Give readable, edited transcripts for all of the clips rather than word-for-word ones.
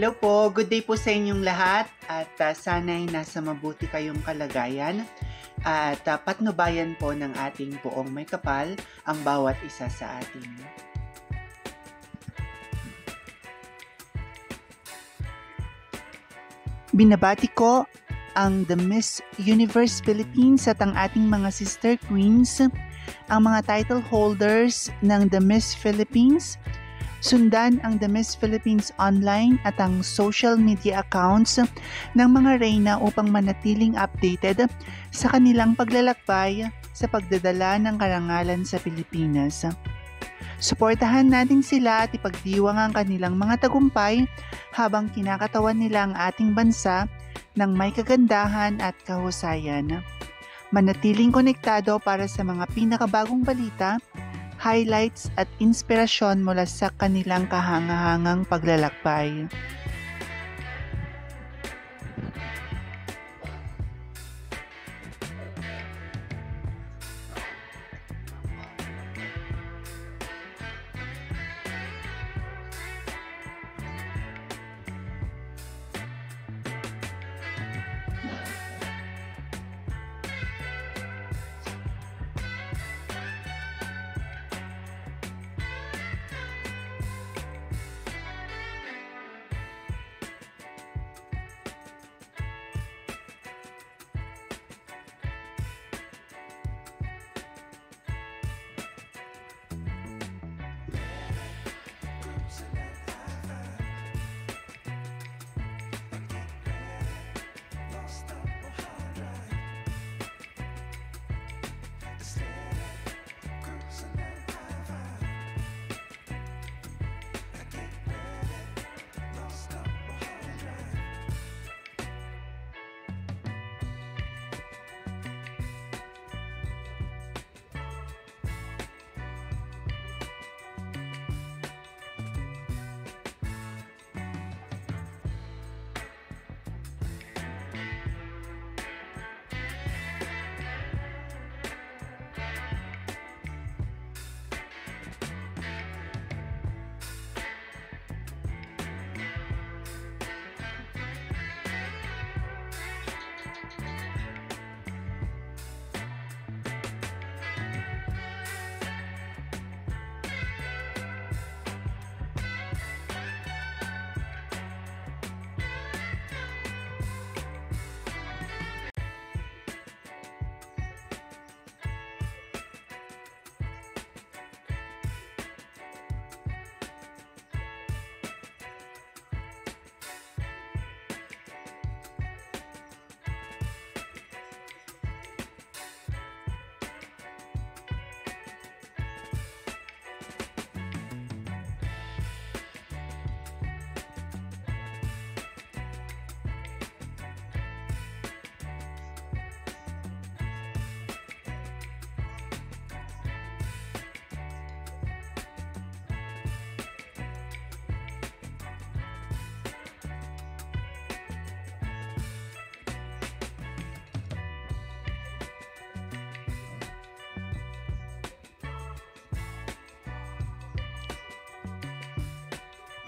Hello po, good day po sa inyong lahat at sana'y nasa mabuti kayong kalagayan at patnubayan po ng ating poong may kapal ang bawat isa sa atin. Binabati ko ang The Miss Universe Philippines at ang ating mga sister queens, ang mga title holders ng The Miss Philippines. Sundan ang The Miss Philippines online at ang social media accounts ng mga reyna upang manatiling updated sa kanilang paglalakbay sa pagdadala ng karangalan sa Pilipinas. Suportahan natin sila at ipagdiwang ang kanilang mga tagumpay habang kinakatawan nila ang ating bansa ng may kagandahan at kahusayan. Manatiling konektado para sa mga pinakabagong balita, highlights at inspirasyon mula sa kanilang kahangahangang paglalakbay.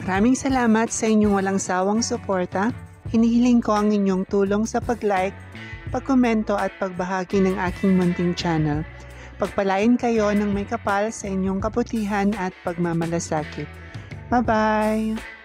Maraming salamat sa inyong walang sawang suporta. Hinihiling ko ang inyong tulong sa pag-like, pagkomento at pagbahagi ng aking munting channel. Pagpalain kayo ng may kapal sa inyong kabutihan at pagmamalasakit. Bye-bye!